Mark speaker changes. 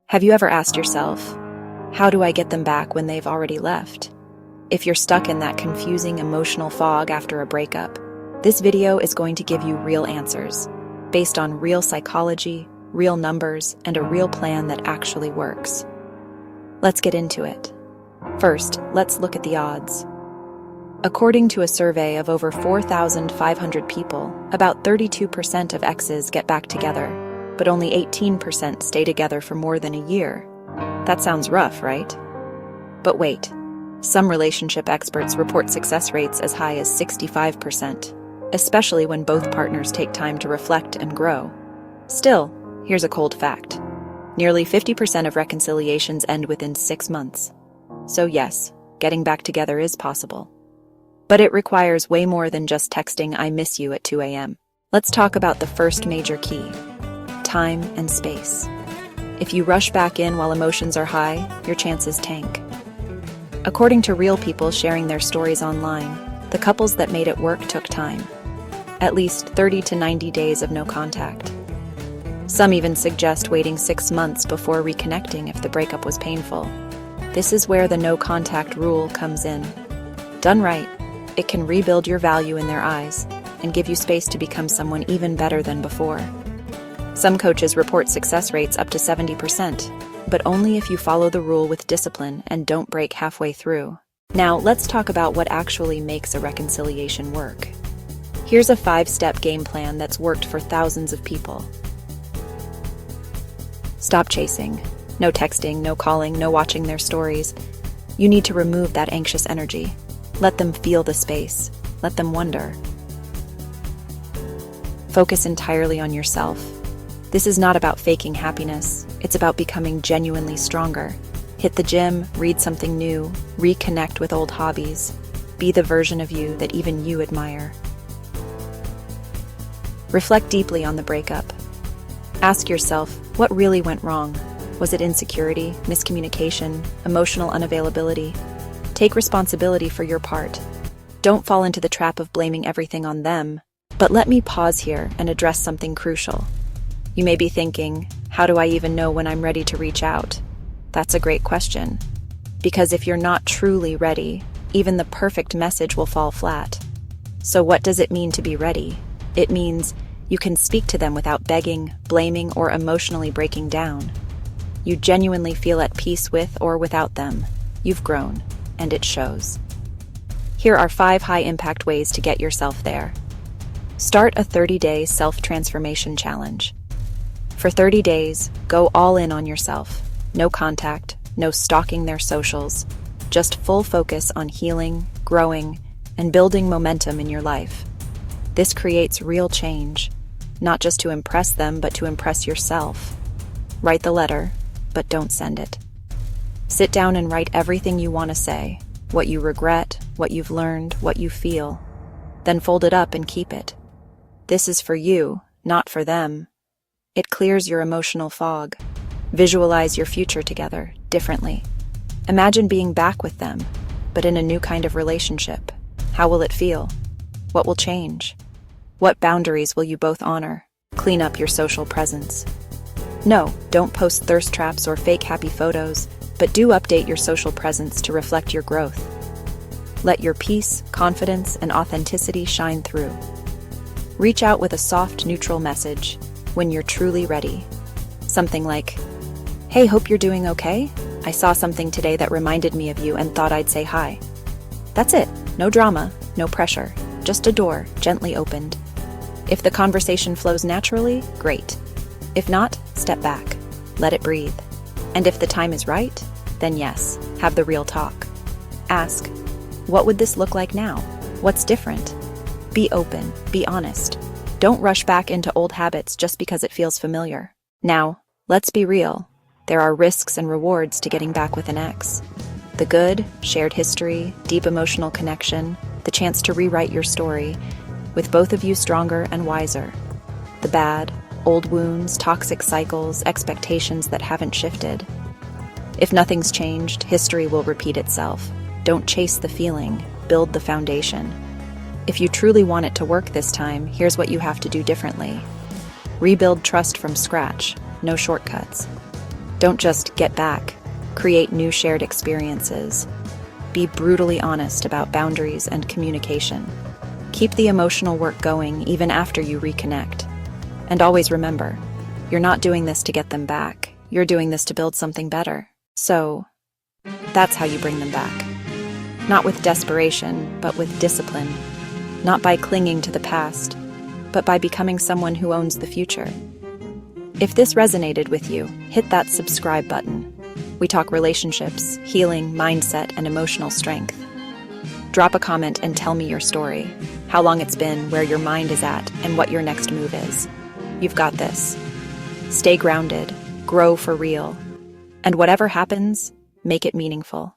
Speaker 1: Have you ever asked yourself, how do I get them back when they've already left? If you're stuck in that confusing emotional fog after a breakup, this video is going to give you real answers, based on real psychology, real numbers, and a real plan that actually works. Let's get into it. First, let's look at the odds. According to a survey of over 4,500 people, about 32% of exes get back together, but only 18% stay together for more than a year. That sounds rough, right? But wait, some relationship experts report success rates as high as 65%, especially when both partners take time to reflect and grow. Still, here's a cold fact. Nearly 50% of reconciliations end within 6 months. So yes, getting back together is possible. But it requires way more than just texting "I miss you" at 2 a.m. Let's talk about the first major key: time and space. If you rush back in while emotions are high, your chances tank. According to real people sharing their stories online, the couples that made it work took time. At least 30 to 90 days of no contact. Some even suggest waiting 6 months before reconnecting if the breakup was painful. This is where the no contact rule comes in. Done right, it can rebuild your value in their eyes and give you space to become someone even better than before. Some coaches report success rates up to 70%, but only if you follow the rule with discipline and don't break halfway through. Now, let's talk about what actually makes a reconciliation work. Here's a 5-step game plan that's worked for thousands of people. Stop chasing. No texting, no calling, no watching their stories. You need to remove that anxious energy. Let them feel the space. Let them wonder. Focus entirely on yourself. This is not about faking happiness. It's about becoming genuinely stronger. Hit the gym, read something new, reconnect with old hobbies. Be the version of you that even you admire. Reflect deeply on the breakup. Ask yourself, what really went wrong? Was it insecurity, miscommunication, emotional unavailability? Take responsibility for your part. Don't fall into the trap of blaming everything on them. But let me pause here and address something crucial. You may be thinking, how do I even know when I'm ready to reach out? That's a great question. Because if you're not truly ready, even the perfect message will fall flat. So what does it mean to be ready? It means you can speak to them without begging, blaming, or emotionally breaking down. You genuinely feel at peace with or without them. You've grown, and it shows. Here are 5 high-impact ways to get yourself there. Start a 30-day self-transformation challenge. For 30 days, go all in on yourself. No contact, no stalking their socials. Just full focus on healing, growing, and building momentum in your life. This creates real change, not just to impress them, but to impress yourself. Write the letter, but don't send it. Sit down and write everything you want to say, what you regret, what you've learned, what you feel. Then fold it up and keep it. This is for you, not for them. It clears your emotional fog. Visualize your future together, differently. Imagine being back with them, but in a new kind of relationship. How will it feel? What will change? What boundaries will you both honor? Clean up your social presence. No, don't post thirst traps or fake happy photos, but do update your social presence to reflect your growth. Let your peace, confidence, and authenticity shine through. Reach out with a soft, neutral message when you're truly ready. Something like, "Hey, hope you're doing okay? I saw something today that reminded me of you and thought I'd say hi." That's it. No drama, no pressure. Just a door, gently opened. If the conversation flows naturally, great. If not, step back. Let it breathe. And if the time is right, then yes, have the real talk. Ask, what would this look like now? What's different? Be open, be honest. Don't rush back into old habits just because it feels familiar. Now, let's be real. There are risks and rewards to getting back with an ex. The good, shared history, deep emotional connection, the chance to rewrite your story, with both of you stronger and wiser. The bad, old wounds, toxic cycles, expectations that haven't shifted. If nothing's changed, history will repeat itself. Don't chase the feeling, build the foundation. If you truly want it to work this time, here's what you have to do differently. Rebuild trust from scratch, no shortcuts. Don't just get back, create new shared experiences. Be brutally honest about boundaries and communication. Keep the emotional work going even after you reconnect. And always remember, you're not doing this to get them back. You're doing this to build something better. So, that's how you bring them back. Not with desperation, but with discipline. Not by clinging to the past, but by becoming someone who owns the future. If this resonated with you, hit that subscribe button. We talk relationships, healing, mindset, and emotional strength. Drop a comment and tell me your story, how long it's been, where your mind is at, and what your next move is. You've got this. Stay grounded, grow for real, and whatever happens, make it meaningful.